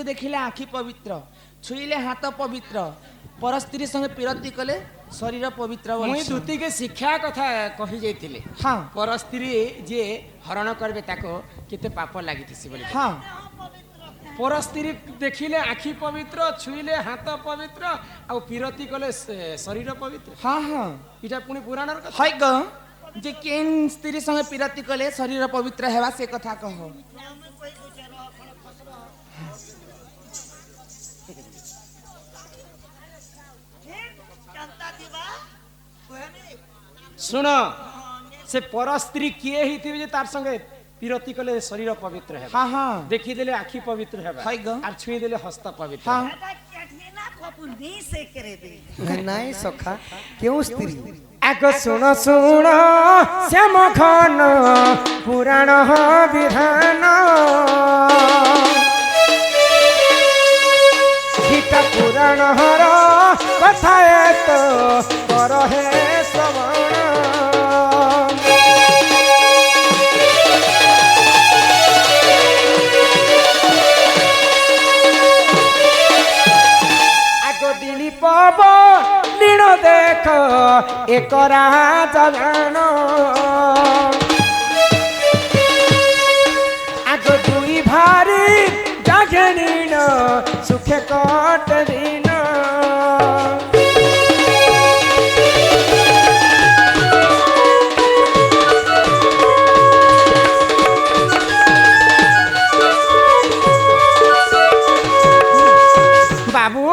देखिले आखि पवित्र छुईले हाथ पवित्र पर स्त्री संगे पीरती कले शरीर पवित्र मुई दूती के शिक्षा कथा कहि जाइतिले हाँ पर स्त्री जे हरण करबे ताको केते पाप लागितिसी बोले हाँ पर स्त्री देखिले आखि पवित्र छुईले हाथ पवित्र आ पीरती कले शरीर पवित्र हाँ हाँ इटा पुनी पुराणर कथा है ग जे केन स्त्री संगे पीरती कले शरीर पवित्र हेबा से कथा कहो सुन से पर स्त्री किए हिथिबे जे तार संगे पीरती कले शरीर पवित्र है हाँ हाँ देखि देले आखि पवित्र है है ग और छुई देले हस्त पवित्र हाँ नहीं सखा क्यों स्त्री आगो सुन सुन श्याम खन पुराण विधान गीता पुराण हर कथा तो कर हे श्रवण आगो दिलीप लीण देख एक राजा जान आगो दुई भारी जागनीन सुखे कट दिन बाबू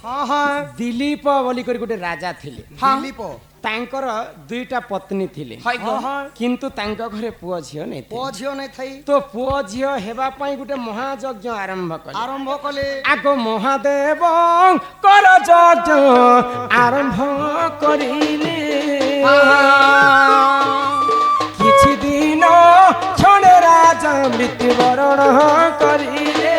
हाँ हाँ दिलीप बोली कर गोटे राजा थिले दिलीप तांकर दुईटा पत्नी थिले है ग किंतु तांका घरे पुओ झियो नै पुओ झियो नै थई तो पुओ झियो हेबा पई गोटे महायज्ञ आरंभ कले कले आगो महादेव कर यज्ञ आरंभ करिले किछि दिन क्षणे राजा मृत्युवरण करिले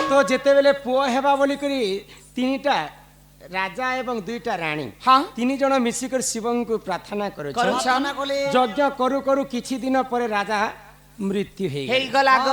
तो जेते बेले पुओ हेबा बोली करी तीनटा राजा एवं दुईटा रानी हाँ तीन जन मिसिकर शिवं को प्रार्थना करे प्रार्थना कले यज्ञ करू करू किछि दिन पर राजा मृत्यु हे हे गला ग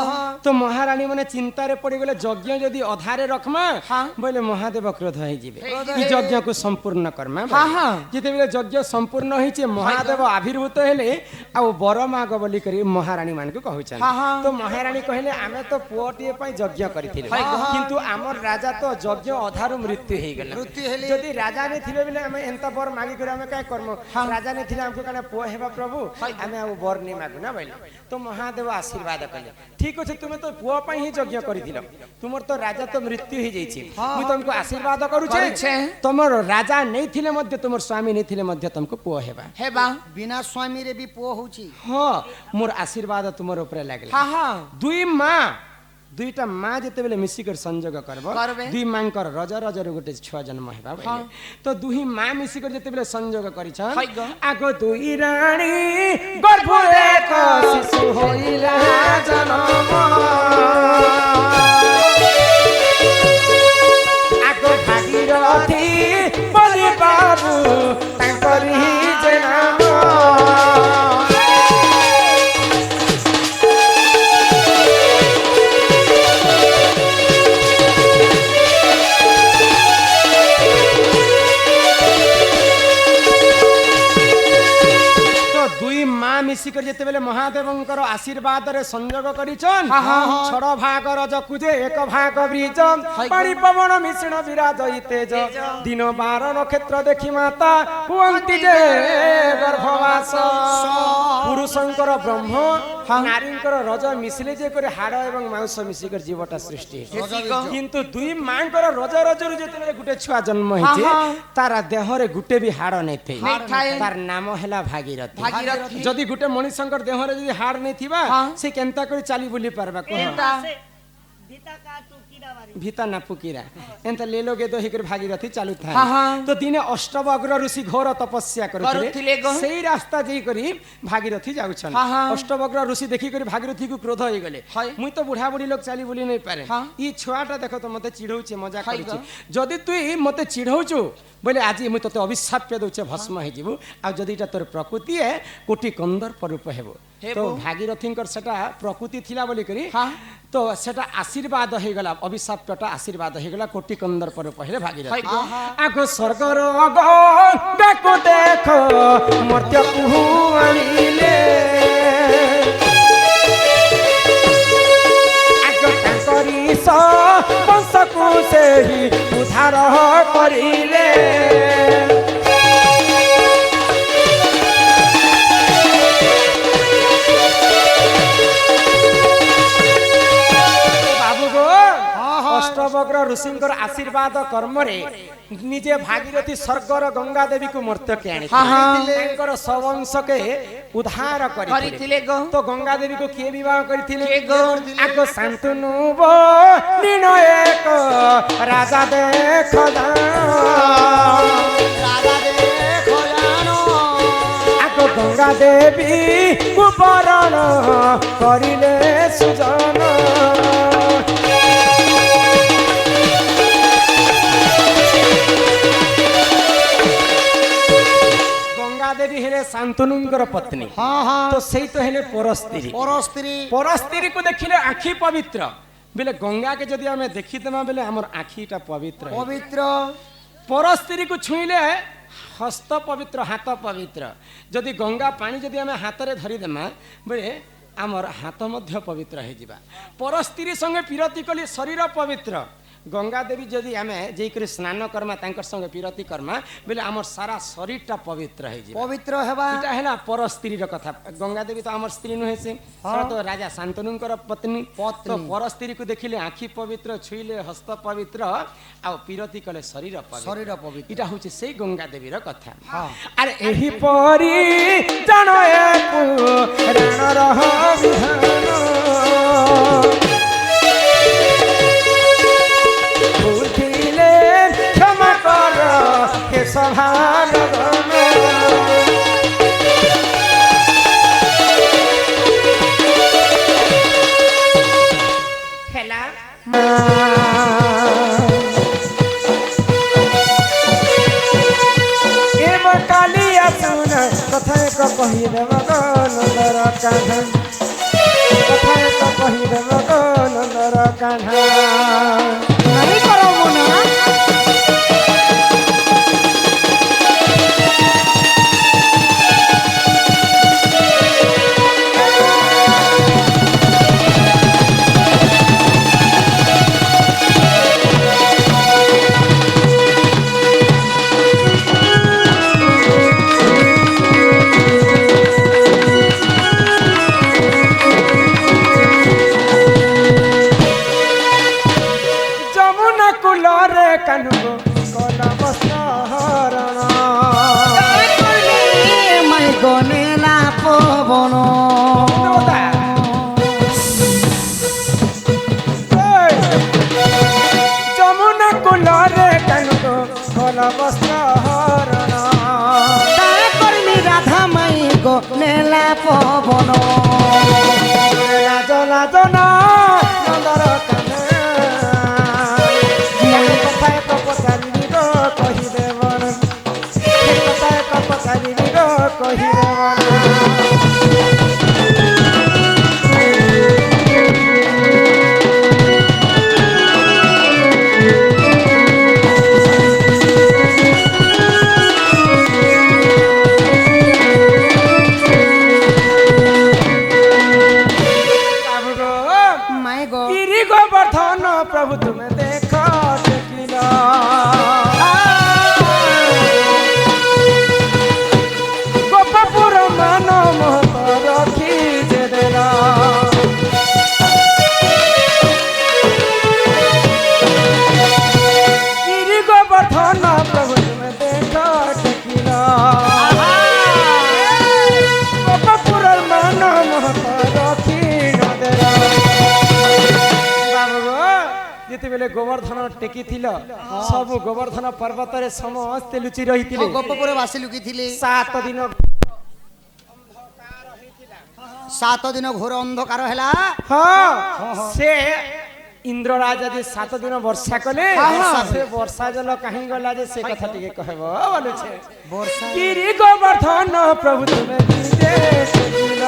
तो महारानी माने चिंता रे पड़ी गले यज्ञ जदी अधारे रखमा हाँ बोले महादेव क्रोध हो जिवे ई यज्ञ को संपूर्ण करमा हाँ हाँ जेते बेले यज्ञ संपूर्ण होई छे महादेव आविर्भूत हेले आ बर माग बोली करी महारानी मान को कहउछन हाँ हाँ तो महारानी कहले आमे तो पुओटिए पई यज्ञ करिथिले किंतु हमर राजा तो यज्ञ अधारु मृत्यु हे गेला मृत्यु हेले जदि राजा ने थिबे बेले हमें एंता बर मागी करे हमें काय करम राजा ने थिले हमको कने पुओ हेबा प्रभु हमें आ बर नै मागु ना बोले तो महादेव आशीर्वाद कले ठीक अछि तुमे तो पुओ पई ही यज्ञ करिथिल तुमर तो राजा तो मृत्यु हे जाई छी मु तुमको आशीर्वाद करू छे तुमर राजा नै थिले मध्य तुमर स्वामी नै थिले मध्य तुमको पुओ हेबा हेबा बिना स्वामी रे भी पुओ होची हां मोर आशीर्वाद तुमर ऊपर लागले हाँ हाँ दुई मां दुईटा माँ जेते बेले मिसिकर संजोग करबे दुई मांकर रज रजर गोटे छुआ जन्म हेबा बोले तो दुही माँ मिसिकर जेते बेले संजोग करिछन है ग आगो दुई रानी गर्भ एक शिशु होइला जन्म आगो भागीरथी बलि बाबू तांकरी जे नाम दुई माँ मिसिकर जेते बेले महादेवंकर आशीर्वाद रे संयोग करिछन छड़ भाग रजकु जे एक भाग ब्रिज पानी पवन मिश्रण विराजई तेज दिन 12 नक्षत्र देखि माता हुअंती जे गर्भवास पुरुषंकर ब्रह्म नारींकर रज मिसले जे करे हाड़ एवं मांस मिसिकर जीवटा सृष्टि किंतु दुई मांकर रज रजरु जेते बेले गुटे छुआ जन्म हिचे तारा देह रे गुटे भी हाड़ नै थे तार नाम हैला भागीरथी जदि गुटे मनुष्यंकर देह रे जदि हाड़ नै थिबा से केनता करी चाली बुली पारबा को ভিতা না পুকিরা এন্তা লেলোগে তো হিকর ভাগীরথী চালু থাকে হ্যাঁ, হ্যাঁ। তো দিনে অষ্টবগ্র ঋষি ঘোর তপস্যা କରୁଥିଲେ করুଥିଲେ গো। সেই রাস্তা যেই করি ভাগীরথী যাউছন হ্যাঁ, হ্যাঁ। অষ্টবগ্র ঋষি দেখি করি ভাগীরথী কু ক্রোধ হয়ে গলে হয়। মুই তো বুঢ়া বুঢ়ী লোক চালি বুলি নাই পারে হ্যাঁ। ই ছুয়াটা দেখো তো মতে চিড়ৌছে মজা হয় করুছে গো। যদি তুই মতে চিড়ৌছু বলে আজি মুই তোতে অভিশাপ দউছে ভস্ম হয়ে যাবু আর যদি এটা তোর প্রকৃতি কোটি কন্দর্প রূপ হেব হেব। তো ভাগীরথীঙ্কর সেটা প্রকৃতি থিলা বলি করি হ্যাঁ। তো সেটা আশীর্বাদ হয়ে গলা অভিশাপটা আশীর্বাদ হয়ে গলা কোটি কন্দর্প রূপ হেলে ভাগীরথী হয় গো। আগ স্বর্গর ডাকো দেখ মর্ত্য কুহু আনিলে আগ তাঙ্করি বংশকু সেই উদ্ধার করিলে বাবু গো অষ্টবগ্র ঋষিঙ্কর আশীর্বাদ কর্মরে নিজে ভাগীরথী স্বর্গর গঙ্গা দেবীকে মর্ত্যকে আনি তাঙ্কর সবংশকে উদ্ধার କରିଥିଲେ କରିଥିଲେ গো। তো গঙ্গা দেবীকে কিଏ বিবাহ କରିଥିଲେ କିଏ গো? আগ শান্তনু নির্ণয়ক রাজা দেখ রাজা দেখো জানো আগ গঙ্গা দেবী কুবরণ করিলে সুজন গঙ্গা দেবী হেলে শান্তনুঙ্কর পত্নী হ্যাঁ হ্যাঁ তো সেই তো হেলে পরস্ত্রী পর স্ত্রী পরস্ত্রী কু দেখিলে আখি পবিত্র বেলে গঙ্গাকে যদি আমি দেখিদেমা বেলে আমার আখিটা পবিত্র হয়ে পবিত্র পরস্ত্রী কু ছুঁইলে হস্ত পবিত্র হাত পবিত্র যদি গঙ্গা পানি যদি আমি হাতরে ধরিদেমা বেলে আমার হাত মধ্য পবিত্র হয়ে যাবা পরস্ত্রী সঙ্গে পিরতি কলি শরীর পবিত্র গঙ্গা দেবী যদি আমি যেই করে স্নান কর্মা তাঙ্কর সঙ্গে পিরতি কর্মা বেলে আমার সারা শরীরটা পবিত্র হয়ে যাবে পবিত্র হেবা এটা হেলা পর স্ত্রীর কথা গঙ্গা দেবী তো আমার স্ত্রী নুহে সে সেটা তো রাজা শান্তনুঙ্কর পত্নী পত্নী। তো পর স্ত্রীকে দেখিলে আখি পবিত্র ছুইলে হস্ত পবিত্র আর পিরতি কলে শরীর পবিত্র শরীর পবিত্র এটা হচ্ছে সেই গঙ্গা দেবীর কথা হ্যাঁ। আর এই পরি জান রাণর বিধান বুঝিলে ক্ষমা কর কে সভার খেলা এব কালিয়া শুন কথা এক কহিদেব গো নন্দর কাঁধা কথা এক কহিদেব গো নন্দর কাঁধা নাই করব না যমুনা কুলরে কানুগো কলম সহরণ মাই গনেলা পবন যমুনা কুলরে কানুগো কলম সহরণ কর্মী রাধা মাই গনেলা পবন লাজ লাজ না নন্দর কানে কথা এক পচারিবি গো কহিদেব কথা এক পচারিবি গো কহিদেব মাই গো গিরি গোবর্ধন প্রভু তুমি দেখ দেখিল গোপপুর মান মহত রখি যে দেল গিরি গোবর্ধন প্রভু তুমি দেখ দেখিল গোপপুর মান মহত রখি দেল যেতেবেলে ଯେତେବେଳେ ଗୋବର୍ଦ୍ଧନ ଟେକିଥିଲ ସବୁ ଗୋବର୍ଦ୍ଧନ ପର୍ବତରେ ସମସ୍ତେ ଲୁଚି ରହିଥିଲେ ଗୋପପୁର ବାସି ଲୁକିଥିଲେ 7 ଦିନ 7 ଦିନ ଘୋର ଅନ୍ଧକାର ହେଲା ହଁ ସେ ଇନ୍ଦ୍ରରାଜ ଯେ 7 ଦିନ ବର୍ଷା କଲେ ସେ ବର୍ଷା ଜଲ କାହିଁ ଗଲା ଯେ ସେ କଥା ଟିକେ କହିବ ବୋଲୁଛେ ବର୍ଷା ଗିରି ଗୋବର୍ଦ୍ଧନ ପ୍ରଭୁ ତୁମେ ନିଜେ ସଜିଲ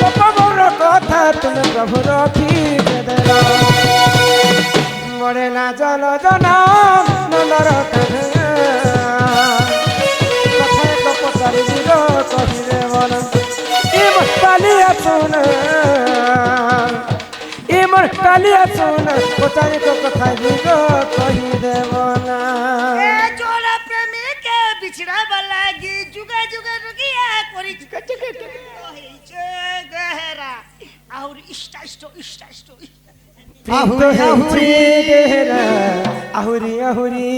ଗୋପବର କଥା ତୁମେ ପ୍ରଭୁ ରଖି ଦେଲ ମରେ ନା ଜଲ ଜନ ନନ୍ଦର କଥା ପଚାରି ଦିଗ କହିଲେ ମନ কালিয়া শোন এমর কালিয়া শোন কোথায় তো কোথায় দিগ কহি দেব না এ জোড়া প্রেমিকে বিছড়া লাগি যুগে যুগে রুগিয়া করি হইছে গহরা আর ইষ্টা আহুরি আহুরি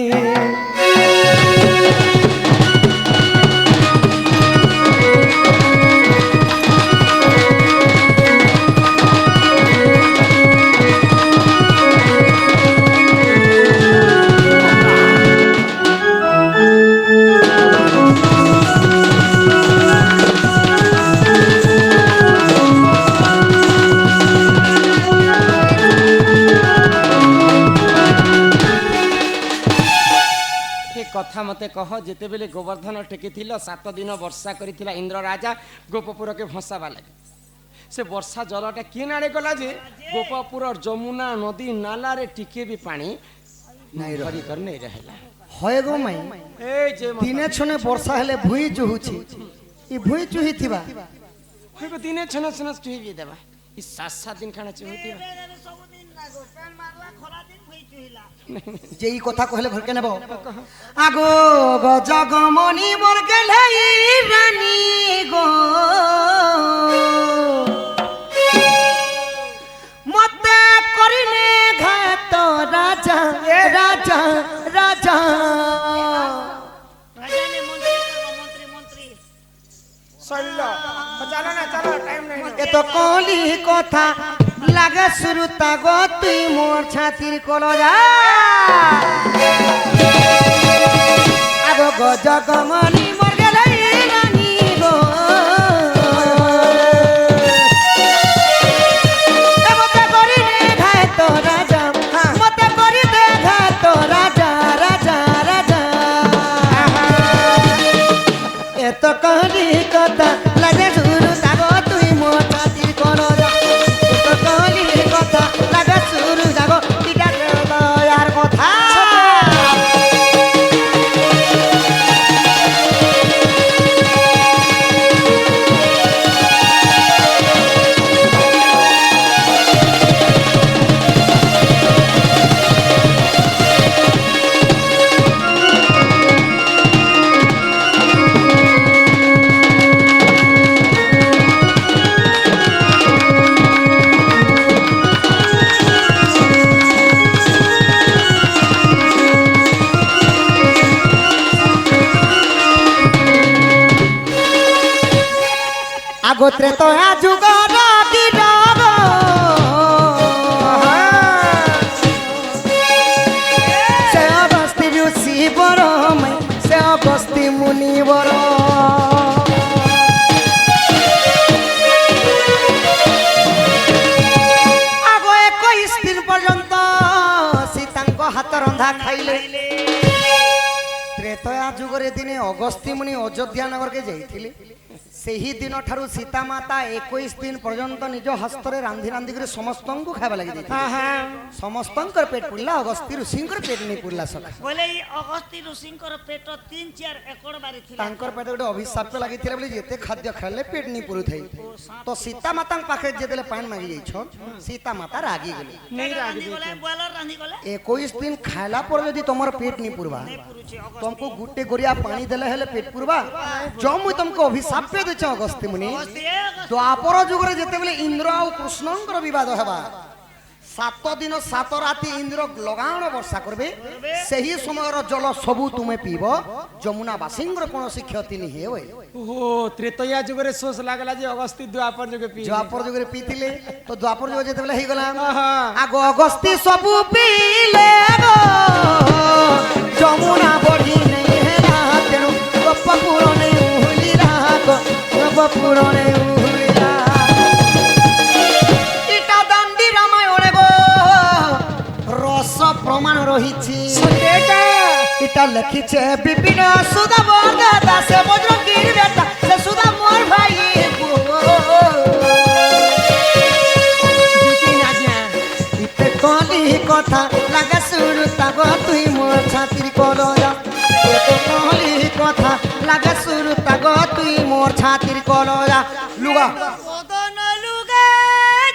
কথা মতে কহ যেতেবেলে গোবর্ধন টেকিছিল 7 দিন বর্ষা করিছিলা ইন্দ্র রাজা গোপপুরকে ভসাবা লাগে সে বর্ষা জলটা কি নাড়ে গলা যে গোপপুর যমুনা নদী নালারে টিকে বি পানি নাই ভরি কর নাই রহিলা হয় গো মাই এই যে দিনে ছনে বর্ষা হেলে ভুই জুহুছি ই ভুই চুহি থিবা হইগো দিনে ছনা ছনা চুহি বি দেবা ই 7 দিন খানা চুহি দিবা সবদিন লাগো পেন মারলা খরা দিন হইছে হইলা যে এই কথা কহলে ভরকে নেব আগো গো জগমনি মোর গেলাই রানী গো মতে করিনে ঘাত রাজা রাজা রাজা রাজানে মন্ত্রী মন্ত্রী চল চলো না চলো টাইম নাই এত কলি কথা লাগে শুরুতা গো তুই মোর ছাতির কলজা আগো গো জগমনি মোর গেলাই রানী গো মতে করি দে ঘাত রাজা মতে করি দে ঘাত রাজা রাজা রাজা এত কলি কথা লাগে শুরুতা গো তুই মোর ছাতির কলজা এত কলি কথা লাগে শুরুতা গো তিটা আর কথা আগোত্রে তো যুগর গিরগ সে অগস্তি ঋষি বড় সে অগস্তি মুনি বড় আগ 21 দিন পর্যন্ত সীতাঙ্ক হাত রন্ধা খাইলে ত্রেতয়া যুগরে দিনে অগস্তি মুনি অযোধ্যা নগরকে যাইଥିଲେ ସେହି ଦିନ ଠାରୁ ସୀତା ମାତା 21 ଦିନ ପର୍ଯ୍ୟନ୍ତ ନିଜ ହସ୍ତରେ ରାନ୍ଧି ରାନ୍ଧି କରି ସମସ୍ତଙ୍କୁ ଖାଇବା ଲାଗି ଦେଇଥିଲେ ସମସ୍ତଙ୍କର ପେଟ ପୁରିଲା ଅଗସ୍ତି ଋଷିଙ୍କର ପେଟ ନେଇ ପୁରିଲା ସକା ବୋଲେ ଏଇ ଅଗସ୍ତି ଋଷିଙ୍କର ପେଟ 3-4 ଏକର ବାରି ଥିଲା ତାଙ୍କର ପେଟ ଗୋଟେ ଅଭିଶାପ ଲାଗିଥିଲା ବୋଲି ଯେତେ ଖାଦ୍ୟ ଖାଇଲେ ପେଟ ନେଇ ପୁରୁଥାଏ ତ ସୀତା ମାତାଙ୍କ ପାଖରେ ଯେତେବେଳେ ପାଣି ମାଗି ଯାଇଛ ସୀତା ମାତା ରାଗି ଗଲେ ରାନ୍ଧି ଗଲେ ବୋଇଲର ରାନ୍ଧି ଗଲେ 21 ଦିନ ଖାଇଲା ପରେ ଯଦି ତମର ପେଟ ନେଇ ପୁରବା ତମକୁ ଗୁଟେ ଗରିଆ ପାଣି ଦେଲେ ହେଲେ ପେଟ ପୁରବା जो मुई तुमको अभिशाप पे देछ अगस्त्य मुनि द्वापर जुगरे जेतेबेले इंद्र आ कृष्णंकर विवाद हेबा সাত দিন সাত রাতি ইন্দ্র লগাণ বর্ষা করবে সেই সময়ের জল সবু তুমি পিব যমুনাবাসীঙ্কর কৌশি ক্ষতি নি হে ওই ও ত্রেতয়া যুগরে শোষ লাগলা যে অগস্তি দ্বাপর যুগে পি দ্বাপর যুগরে পিতিলে তো দ্বাপর যুগ যেতেবেলে হইগলা আহা। আগ অগস্তি সবু পিলে গো যমুনা বড়ি নেই হেলা তেণু গপ পুরনে উহুলিরা গো গপ পুরনে উহুলিরা ইটা দান্ডি রামায়ণে গো রস প্রমাণ রহিছি এটা লিখিছে বিপিন সুদা বর্গা দাসে বজ্রগীর বেটা সে সুদা মোর ভাই ইতে কলি কথা লাগা শুরু তাগ তুই মোর ছাতির কলয়া ইতে কলি কথা লাগা শুরু তাগ তুই মোর ছাতির কলয়া লুগা বদন লুগা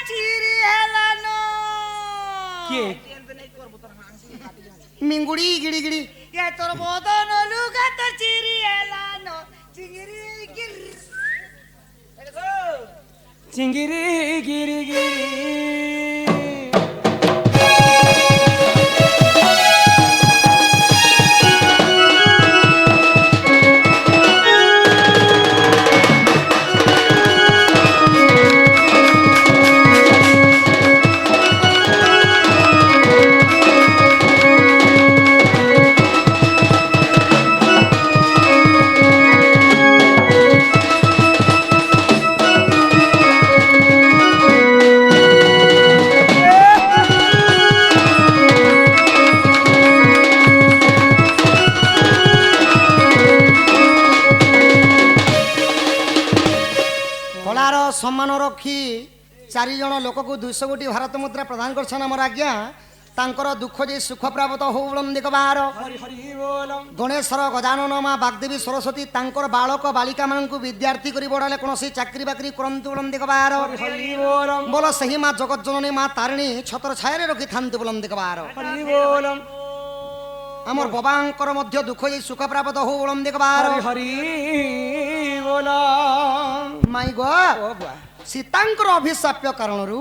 চিরি হেলানো কে মিঙ্গুড়ি গিড়ি গিড়ি এ তোর বদন লুগা তোর চিরি হেলানো চিংড়ি গিরি চিঙ্গিরি গিরি গিরি কলার সম্মান রক্ষি চারিজন লোককে 200 কোটি ভারত মুদ্রা প্রদান করছেন আমার আজ্ঞা তাঙ্কর দুঃখ যে সুখ প্রাপ্ত হউ বলন্দি কবার হরি হরি বল গণেশ্বর গজানন মা বাগদেবী সরস্বতী তাঙ্কর বালক বালিকা মানଙ୍କୁ বিদ্যার্থী করি বড়ালে কোনসি চাকরি বাকরি করন্তু বলন্দি কবার হরি বল বল সেই মা জগৎ জননী মা তারিণী ছত্র ছায়ারে রখি থান্তু বলন্দি কবার হরি বল আমার বাবাঙ্কর মধ্য দুঃখ যে সুখ প্রাপ্ত হউ বলন্দি কবার হরি হরি বল মাই গো ও বা সীতাঙ্কর অভিଶାପ୍ୟ কারণରୁ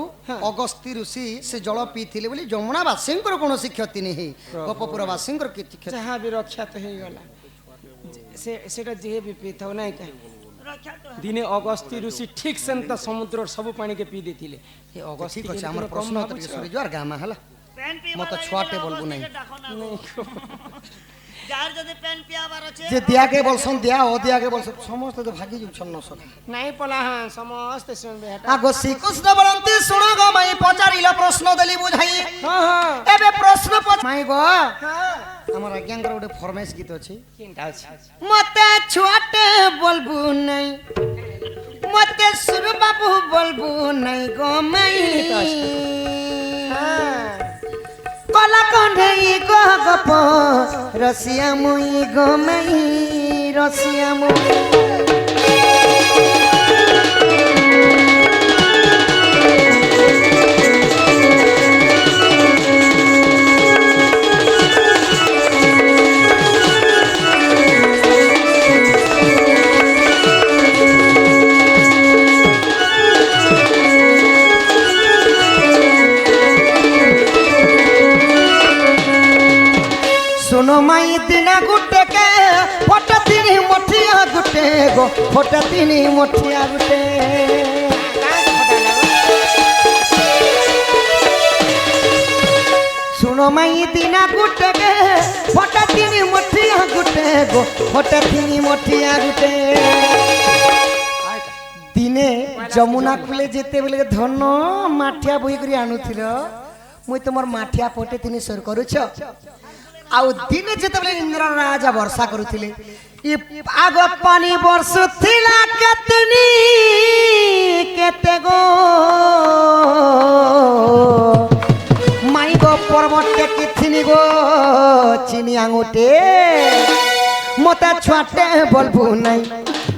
ଅଗସ୍ତି ଋଷି ସେ ଜଳ ପିଇଥିଲେ ବୋଲି ଯମୁନାବାସୀଙ୍କର କୌଣସି କ୍ଷତି ନାହିଁ ଗୋପପୁରବାସୀଙ୍କର କିଛି କ୍ଷତି ଯାହା ବି ରକ୍ଷା ତ ହେଇଗଲା ସେଟା ଯିଏ ବି ପିଇଥାଉ ନାଇଁ କା রক্ষা তো ଦିନେ ଅଗସ୍ତି ଋଷି ଠିକ୍ ସେନ୍ତା ସମୁଦ୍ରର ସବୁ ପାଣିକେ ପିଇ ଦେଇଥିଲେ ଏ ଅଗସ୍ତି ଠିକ ଅଛି ଆମର ପ୍ରଶ୍ନ ଟିକେ ସରିଯିବ আর ଗାମା ହେଲା পেন পিবা মতো ছুয়াটে বলবো নাই। যার যদি পেন পিয়াবার আছে যে দিয়াকে বলছন দিয়া ও দিয়াকে বলছন সমস্ত তো ভাগি যাচ্ছন ন সকা ନାଇଁ ପଲା ହଁ ସମସ୍ତେ ଶୁଣିବେ ହେଟା আগ শ্রীকৃষ্ণ বলন্তি শুণ গো মাই পচারিল প্রশ্ন দেলি বুঝাই ହଁ ହଁ এবে প্রশ্ন মাই গো ହଁ আমার আজ্ঞাঙ্কর ଗୋଟେ ফরমাইশ গীত ଅଛି କେନ୍ଟା ଅଛି মতে ছুয়াটে বলবু নাই মতে সুর বাবু বলবু নাই গো মাই কলা কণ্ঠেই গো গপ রসিয়া মুই গো মাই রসিয়া মুই सुनो माई दिना गुटे के फोट तिनी मोठिया गुटे गो फोट तिनी मोठिया गुटे सुनो माई दिना गुटे के फोट तिनी मोठिया गुटे गो फोट तिनी मोठिया गुटे दिने যমুনা কূলে যেতে বলে ধন মাঠিয়া বই করে আনুছিল মুই তোমার মাঠিয়া পটে তিনি সর করুছ আউ দিনে যেতবেলে ইন্দ্র রাজা বর্ষা করুଥିଲେ ই আগ পানি বর্ষুଥିଲା কেতনি কেতে গো মাই গো পর্বতে কিথিনি গো চিনি আঙুটে মতে ছুয়াটে বলবু নাই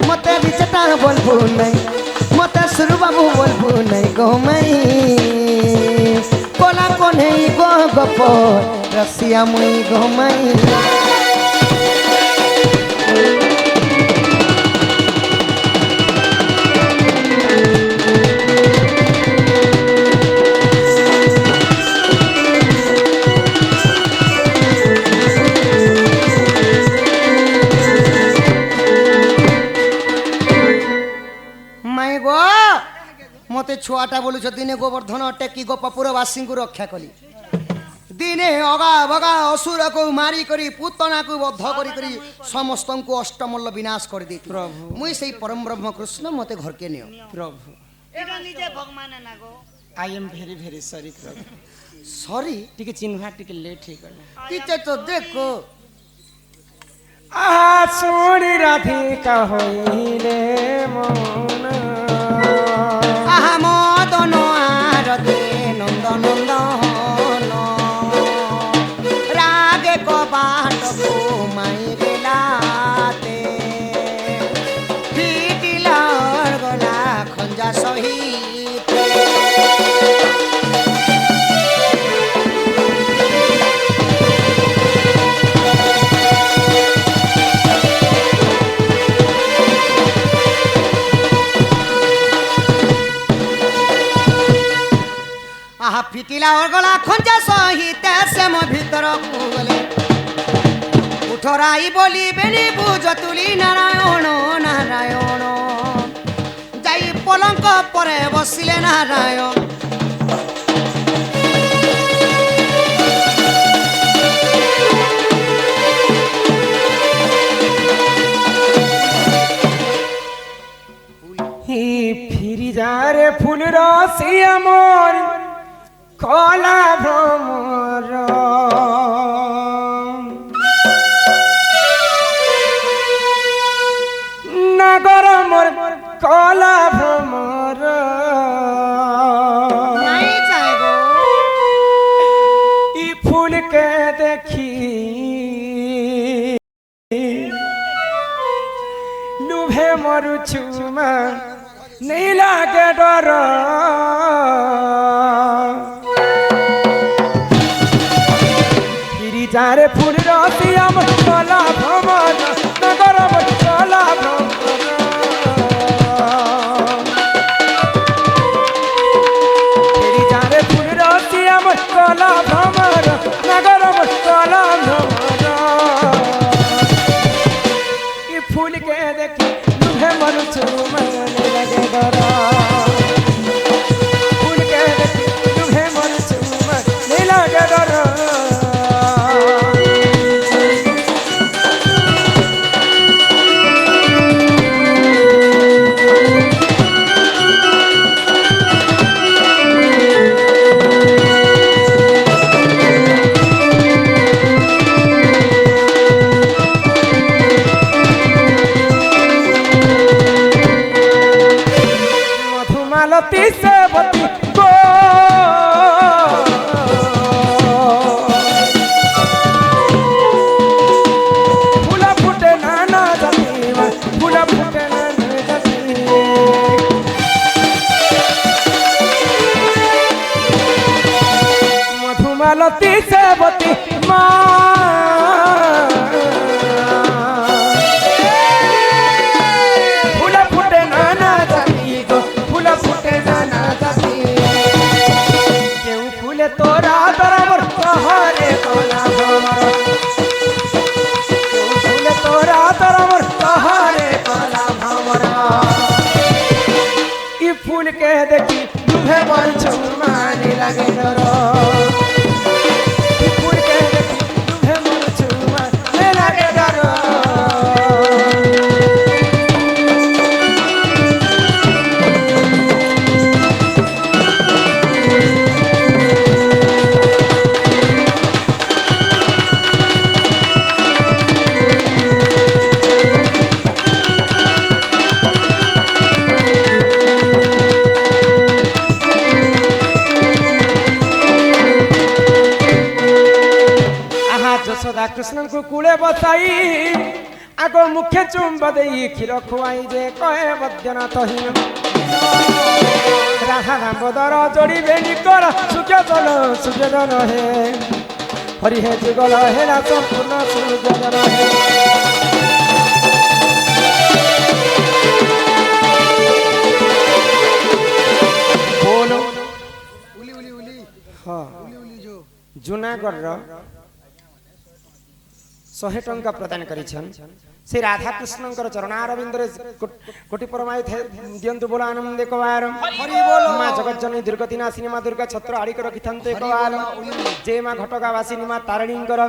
মতে বিচটা বলবু নাই মতে সুরু বাবু বলবু নাই গো মাই কোলা কোনে গো গপ রসিয়া মুই গো মাই ଛୁଆଟା ବୋଲୁଛ ଦିନେ ଗୋବର୍ଦ୍ଧନ ଟେକି ଗୋପପୁରବାସୀଙ୍କୁ ରକ୍ଷା କଲି ଦିନେ ଅଗା ବଗା ଅସୁରକୁ ମାରିକରି ପୁତନାକୁ ବଦ୍ଧ କରି ସମସ୍ତଙ୍କୁ ଅଷ୍ଟମଲ୍ଲ ବିନାଶ କରିଦେଇଥିଲି ପ୍ରଭୁ। ମୁଇଁ ସେଇ ପରମ ବ୍ରହ୍ମ କୃଷ୍ଣ ମତେ ଘରକେ ନିଅ ପ୍ରଭୁ এটা নিজে ভগবান না গো ଆଇ ଏମ୍ ଭେରି ଭେରି ସରି ପ୍ରଭୁ ସରି ଟିକେ ଚିହ୍ନବା ଟିକେ ଲେଟ୍ ହେଇଗଲା ଟିକେ ତ ଦେଖ ଆହା ଶୁଣି ରାଧିକା ହୋଇଲେ ମନ ଆହା ମଦନ ଆରତେ ନନ୍ଦ ନନ୍ଦନ ରାଗେ କବାଟକୁ ମାଇରେ ଲାତେ ଫିଟିଲା ଗଲା ଖଞ୍ଜା ସହିତେ আহা ফিটিলা গলা খঞ্জা সহিতে সে মো ভিতরকু গলে উঠরাই বলি বেনি বুঝ তুলি নারায়ণ নারায়ণ যাই পলঙ্ক পরে বসিলে নারায়ণ হি ফিরি যা রে ফুল রসি আমার কলা ভ্রমর নগর মোর কলা ভ্রমর নাই যায় গো ই ফুলকে দেখি লুভে মরুছু মা নেই লাগে ডর ফিরি যারে ফুল রসি আমার কলা ভ্রমর নগর মোর কলা ভ্রমর ফিরি যারে ফুল রসি আমার কলা ভ্রমর নগর মোর কলা ভ্রমর ই ফুল के देखी लुभे मरुछु मने लगे डर फूल के देखी लुभे मरुछु मने लगे डर मधुमालती सेवती गो फूला फुटे नाना जाती फूला फुटे नाना जाती मधुमालती सेवती फूला फुटे नाना जाती गो फूला फुटे नाना जाती केउ फूले तोरा बराबर कहरे कोला भमर केउ फूले तोरा बराबर कहरे कोला भमर ई फूल के देखी लुभे मरछु मानी लागे डर ई फूल के देखी लुभे मरछु मानी लागे डर आहा यशोदा कृष्ण को कूले बसाई आगो मुख्य चुंब दे क्षीर खुआई जे कहे बद्यनाथ हीन राधा दामोदर जोड़ी बेनी कर सुखे जल सुजन हे हरि हे जुगल हे ना संपूर्ण सुजन हे बोलो हाँ जूनागढ़ 100 ଟଙ୍କା ପ୍ରଦାନ କରିଛନ୍ ସେ ରାଧା କୃଷ୍ଣଙ୍କର ଚରଣାରବିନ୍ଦରେ କୋଟି ପରମାୟୁ ଦିଅନ୍ତୁ ବୋଲ ଆନନ୍ଦ କବାର ମା ଜଗଜ୍ଜନନୀ ଦୁର୍ଗତି ନାଶିନୀ ମା ଦୁର୍ଗା ଛତ୍ର ଆଡ଼ିକ ରଖିଥାନ୍ତୁ ଏକବାର ଯେ ମା ଘଟକା ବାସିନୀ ମା ତାରିଣୀଙ୍କର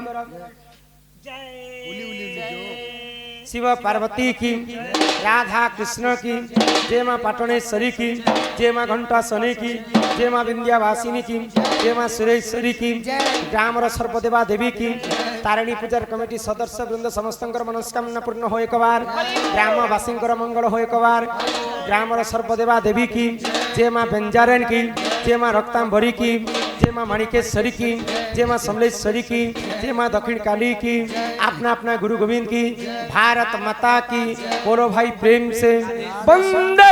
शिव पार्वती की राधा कृष्ण की जय माँ पाटनेश्वरी की जय माँ घंटा सनी की जय माँ विंध्यावासिनी की जय माँ सुरेश्वरी की ग्रामर सर्वदेवा देवी की तारिणी पूजार कमिटी सदस्य वृंद समस्त मनस्कामना पूर्ण हो एक बार ग्रामवासी मंगल हो एक बार ग्रामर सर्वदेवा देवी की जय माँ बेंजारन की जय माँ रक्तांबरी की जय माँ माणिकेश्वरी की जय माँ समलेश्वरी की जय माँ दक्षिण काली की अपना अपना गुरु गोविंद की भारत माता की बोलो भाई प्रेम से वंदे